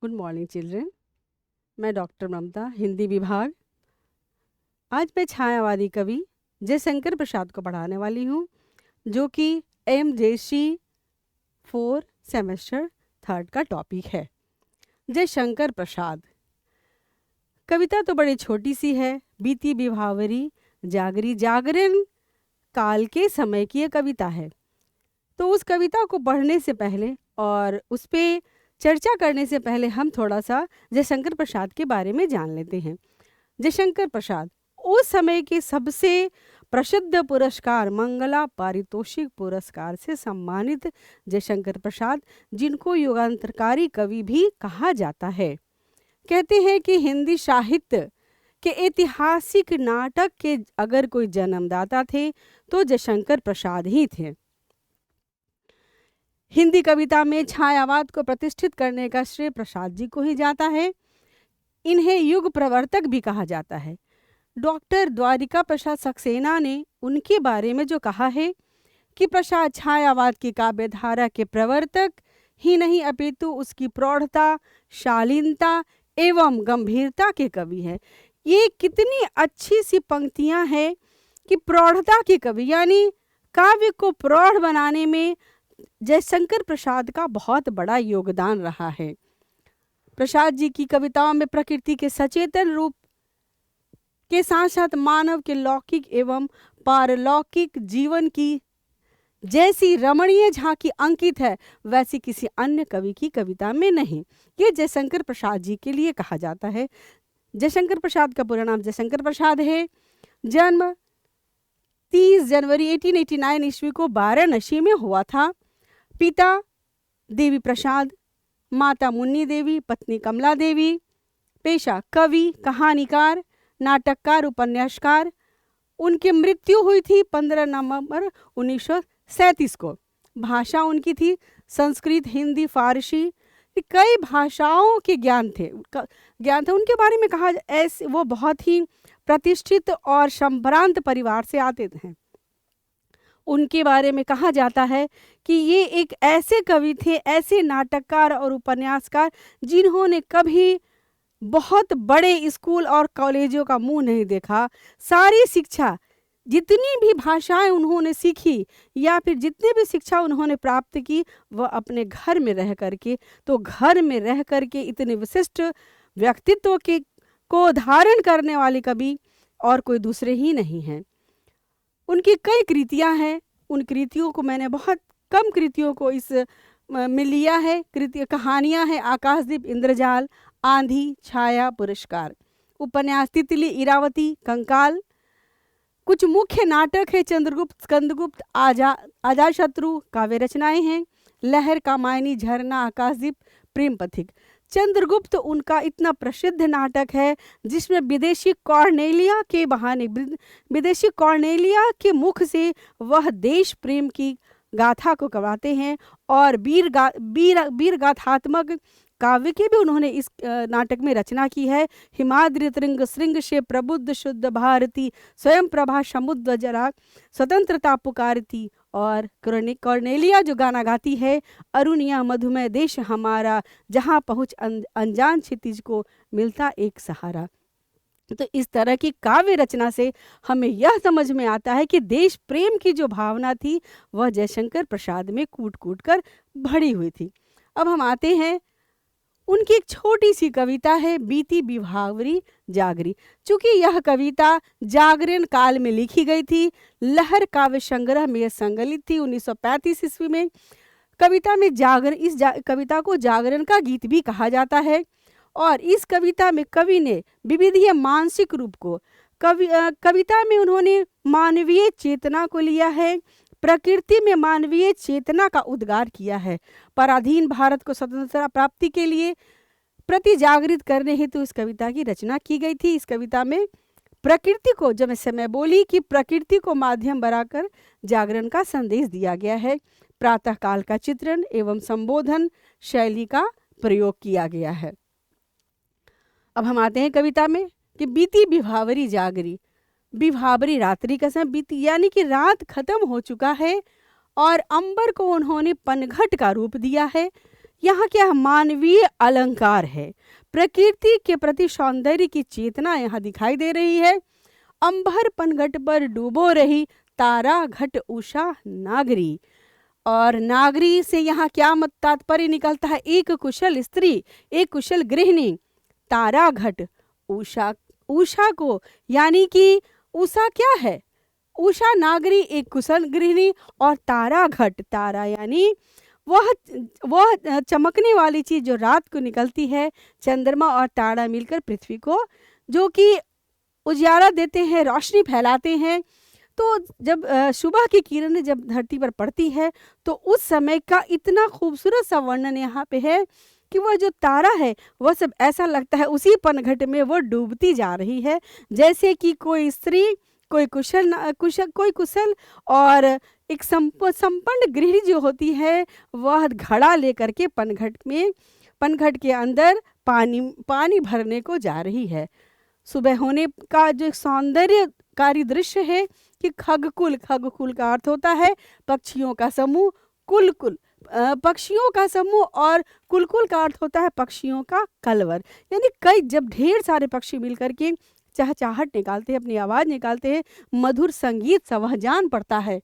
Good morning children. मैं doctor ममता, हिंदी विभाग। आज मैं छायावादी कवि जयशंकर प्रसाद को पढ़ाने वाली हूँ, जो कि MJC 4 सेमेस्टर 3 का टॉपिक है। जयशंकर प्रसाद। कविता तो बड़ी छोटी सी है, बीती विभावरी जागरी, जागरण काल के समय की यह कविता है। तो उस कविता को पढ़ने से पहले और उस पर चर्चा करने से पहले हम थोड़ा सा जयशंकर प्रसाद के बारे में जान लेते हैं। जयशंकर प्रसाद उस समय के सबसे प्रसिद्ध पुरस्कार मंगला पारितोषिक पुरस्कार से सम्मानित जयशंकर प्रसाद, जिनको युगांतरकारी कवि भी कहा जाता है। कहते हैं कि हिंदी साहित्य के ऐतिहासिक नाटक के अगर कोई जन्मदाता थे तो जयशंकर प्रसाद ही थे। हिंदी कविता में छायावाद को प्रतिष्ठित करने का श्रेय प्रसाद जी को ही जाता है। इन्हें युग प्रवर्तक भी कहा जाता है। डॉक्टर द्वारिका प्रसाद सक्सेना ने उनके बारे में जो कहा है कि प्रसाद छायावाद की काव्यधारा के प्रवर्तक ही नहीं अपितु उसकी प्रौढ़ता, शालीनता एवं गंभीरता के कवि हैं। ये कितनी अच्छी सी पंक्तियां हैं कि प्रौढ़ता के कवि, यानी काव्य को प्रौढ़ बनाने में जयशंकर प्रसाद का बहुत बड़ा योगदान रहा है। प्रसाद जी की कविताओं में प्रकृति के सचेतन रूप के साथ साथ मानव के लौकिक एवं पारलौकिक जीवन की जैसी रमणीय झांकी अंकित है, वैसी किसी अन्य कवि की कविता में नहीं। ये जयशंकर प्रसाद जी के लिए कहा जाता है। जयशंकर प्रसाद का पूरा नाम जयशंकर प्रसाद है। जन्म 30 जनवरी 1889 ईस्वी को वाराणसी में हुआ था। पिता देवी प्रसाद, माता मुन्नी देवी, पत्नी कमला देवी। पेशा कवि, कहानीकार, नाटककार, उपन्यासकार। उनकी मृत्यु हुई थी 15 नवंबर 1937 को। भाषा उनकी थी संस्कृत, हिंदी, फारसी, कई भाषाओं के ज्ञान थे उनके बारे में कहा ऐसे वो बहुत ही प्रतिष्ठित और संभ्रांत परिवार से आते हैं। उनके बारे में कहा जाता है कि ये एक ऐसे कवि थे, ऐसे नाटककार और उपन्यासकार, जिन्होंने कभी बहुत बड़े स्कूल और कॉलेजों का मुंह नहीं देखा। सारी शिक्षा, जितनी भी भाषाएं उन्होंने सीखी या फिर जितनी भी शिक्षा उन्होंने प्राप्त की, वह अपने घर में रह करके, तो घर में रह करके इतने विशिष्ट व्यक्तित्व के को धारण करने वाले कवि और कोई दूसरे ही नहीं हैं। उनकी कई कृतियां हैं। उन कृतियों को मैंने बहुत कम कृतियों को इस में लिया है। कहानियां हैं आकाशदीप, इंद्रजाल, आंधी, छाया, पुरस्कार। उपन्यास तितली, इरावती, कंकाल। कुछ मुख्य नाटक है चंद्रगुप्त, स्कंदगुप्त, अजातशत्रु। काव्य रचनाएं हैं लहर, कामायनी, झरना, आकाशदीप, प्रेम पथिक। चंद्रगुप्त उनका इतना प्रसिद्ध नाटक है जिसमें विदेशी कॉर्नेलिया के बहाने, विदेशी कॉर्नेलिया के मुख से वह देश प्रेम की गाथा को गवाते हैं और वीर गाथात्मक काव्य की भी उन्होंने इस नाटक में रचना की है। हिमाद्रि तृंग श्रृंग से प्रबुद्ध शुद्ध भारती, स्वयं प्रभा समुद्र जरा स्वतंत्रता पुकारती। और कॉर्नेलिया जो गाना गाती है, अरुणिया मधुमय देश हमारा, जहाँ पहुँच अनजान क्षितिज को मिलता एक सहारा। तो इस तरह की काव्य रचना से हमें यह समझ में आता है कि देश प्रेम की जो भावना थी वह जयशंकर प्रसाद में कूट कूट कर भरी हुई थी। अब हम आते हैं, उनकी एक छोटी सी कविता है बीती विभावरी जागरी। चूंकि यह कविता जागरण काल में लिखी गई थी, लहर काव्य संग्रह में संकलित थी 1935 ईस्वी में। कविता में इस कविता को जागरण का गीत भी कहा जाता है। और इस कविता में कवि ने विविधीय मानसिक रूप को कविता में उन्होंने मानवीय चेतना को लिया है, प्रकृति में मानवीय चेतना का उद्गार किया है। पराधीन भारत को स्वतंत्रता प्राप्ति के लिए प्रति जागृत करने हेतु इस कविता की रचना की गई थी। इस कविता में प्रकृति को, जब मैं बोली कि प्रकृति को माध्यम बनाकर जागरण का संदेश दिया गया है। प्रातः काल का चित्रण एवं संबोधन शैली का प्रयोग किया गया है। अब हम आते हैं कविता में कि बीती विभावरी जागरी। विभावरी रात्रि का समय बीती, यानी कि रात खत्म हो चुका है और अंबर को उन्होंने पनघट का रूप दिया है। यहाँ क्या मानवीय अलंकार है। प्रकृति के प्रति सौंदर्य की चेतना यहाँ दिखाई दे रही है। अंबर पनघट पर डूबो रही तारा घट उषा नागरी। और नागरी से यहाँ क्या मत तात्पर्य निकलता है? एक कुशल स्त्री, एक कुशल गृहिणी। तारा घट उषा, उषा को यानी कि उषा क्या है? उषा नागरी एक कुशल गृहिणी, और तारा घट, तारा यानी वह चमकने वाली चीज जो रात को निकलती है। चंद्रमा और तारा मिलकर पृथ्वी को जो कि उजाला देते हैं, रोशनी फैलाते हैं। तो जब सुबह की किरणें जब धरती पर पड़ती है तो उस समय का इतना खूबसूरत सा वर्णन यहाँ पे है कि वह जो तारा है वह सब ऐसा लगता है उसी पनघट में वो डूबती जा रही है, जैसे कि कोई स्त्री, कोई कुशल और एक संपन्न गृहिणी जो होती है वह घड़ा लेकर के पनघट के अंदर पानी भरने को जा रही है। सुबह होने का जो सौंदर्यकारी दृश्य है कि खगकुल का अर्थ होता है पक्षियों का समूह, पक्षियों का समूह, और कुल का अर्थ होता है पक्षियों का कलवर। यानी कई जब ढेर सारे पक्षी मिलकर के चहचहाट निकालते हैं, अपनी आवाज निकालते हैं, मधुर संगीत सा वह जान पड़ता है।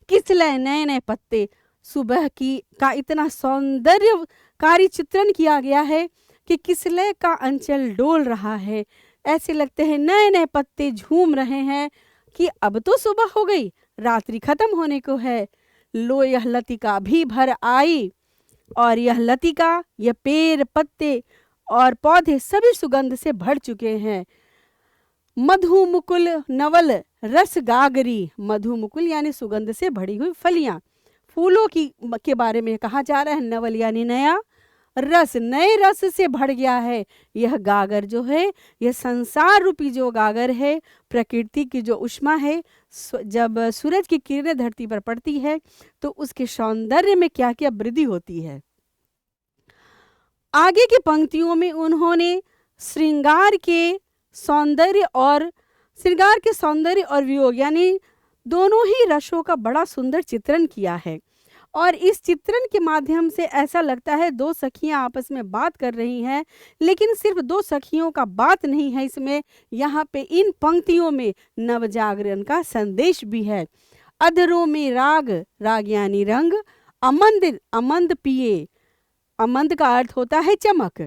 किसलय नए नए पत्ते, सुबह की का इतना सौंदर्यकारी चित्रण किया गया है कि किसलय का अंचल डोल रहा है। ऐसे लगते हैं नए नए पत्ते झूम रहे हैं कि अब तो सुबह हो गई, रात्रि खत्म होने को है। लो यह लतिका भी भर आई, और यह लतिका, यह पेड़, पत्ते और पौधे सभी सुगंध से भर चुके हैं। मधु मुकुल नवल रस गागरी, मधु मुकुल यानी सुगंध से भरी हुई फलियां, फूलों के बारे में कहा जा रहा है। नवल यानी नया, रस नए रस से भर गया है। यह गागर जो है, यह संसार रूपी जो गागर है, प्रकृति की जो उष्मा है, जब सूरज की किरणें धरती पर पड़ती है तो उसके सौंदर्य में क्या क्या वृद्धि होती है। आगे की पंक्तियों में उन्होंने श्रृंगार के सौंदर्य और वियोग यानी दोनों ही रसों का बड़ा सुंदर चित्रण किया है। और इस चित्रण के माध्यम से ऐसा लगता है दो सखियां आपस में बात कर रही हैं, लेकिन सिर्फ दो सखियों का बात नहीं है इसमें, यहाँ पे इन पंक्तियों में नवजागरण का संदेश भी है। अधरों में राग यानी रंग, अमंद पिए, अमंद का अर्थ होता है चमक,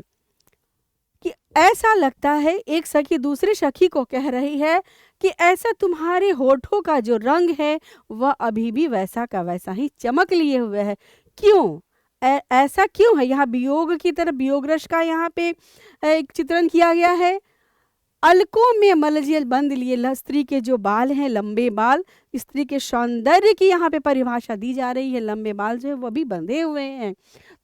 कि ऐसा लगता है एक सखी दूसरे सखी को कह रही है कि ऐसा तुम्हारे होठों का जो रंग है वह अभी भी वैसा का वैसा ही चमक लिए हुए है। क्यों ऐसा क्यों है? यहाँ वियोग की तरफ, वियोग रस का यहाँ पे एक चित्रण किया गया है। अलकों में मलजियल बंद लिए, स्त्री के जो बाल हैं, लंबे बाल, स्त्री के सौंदर्य की यहाँ पे परिभाषा दी जा रही है। लंबे बाल जो है वो भी बंधे हुए हैं।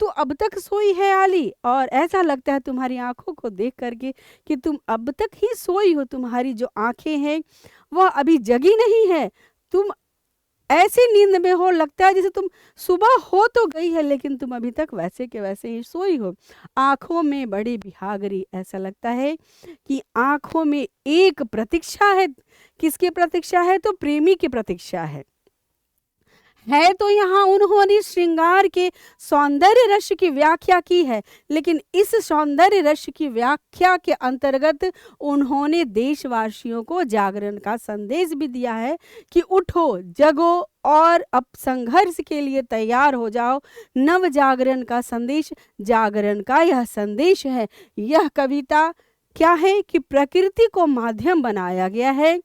तो अब तक सोई है आली, और ऐसा लगता है तुम्हारी आंखों को देख करके कि तुम अब तक ही सोई हो। तुम्हारी जो आंखें हैं वह अभी जगी नहीं है, तुम ऐसी नींद में हो, लगता है जैसे तुम सुबह हो तो गई है लेकिन तुम अभी तक वैसे के वैसे ही सोई हो। आंखों में बड़ी बिहागरी, ऐसा लगता है कि आंखों में एक प्रतीक्षा है। किसकी प्रतीक्षा है? तो प्रेमी की प्रतीक्षा है। तो यहाँ उन्होंने श्रृंगार के सौंदर्य रस की व्याख्या की है, लेकिन इस सौंदर्य रस की व्याख्या के अंतर्गत उन्होंने देशवासियों को जागरण का संदेश भी दिया है कि उठो, जगो और अब संघर्ष के लिए तैयार हो जाओ। नव जागरण का संदेश, जागरण का यह संदेश है। यह कविता क्या है कि प्रकृति को माध्यम बनाया गया है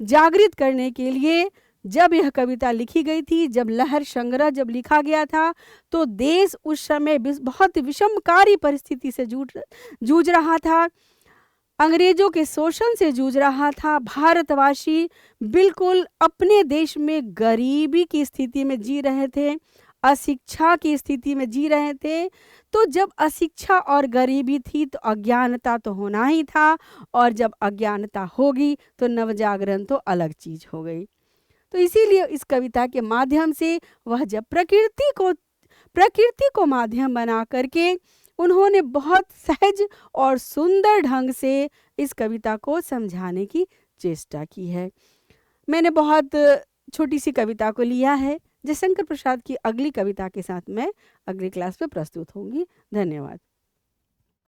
जागृत करने के लिए। जब यह कविता लिखी गई थी, जब लहर संग्रह जब लिखा गया था, तो देश उस समय बहुत विषमकारी परिस्थिति से जूझ रहा था, अंग्रेजों के शोषण से जूझ रहा था। भारतवासी बिल्कुल अपने देश में गरीबी की स्थिति में जी रहे थे, अशिक्षा की स्थिति में जी रहे थे। तो जब अशिक्षा और गरीबी थी तो अज्ञानता तो होना ही था, और जब अज्ञानता होगी तो नवजागरण तो अलग चीज हो गई। तो इसीलिए इस कविता के माध्यम से वह जब प्रकृति को माध्यम बना करके उन्होंने बहुत सहज और सुंदर ढंग से इस कविता को समझाने की चेष्टा की है। मैंने बहुत छोटी सी कविता को लिया है, जयशंकर प्रसाद की अगली कविता के साथ मैं अगली क्लास में प्रस्तुत होंगी। धन्यवाद।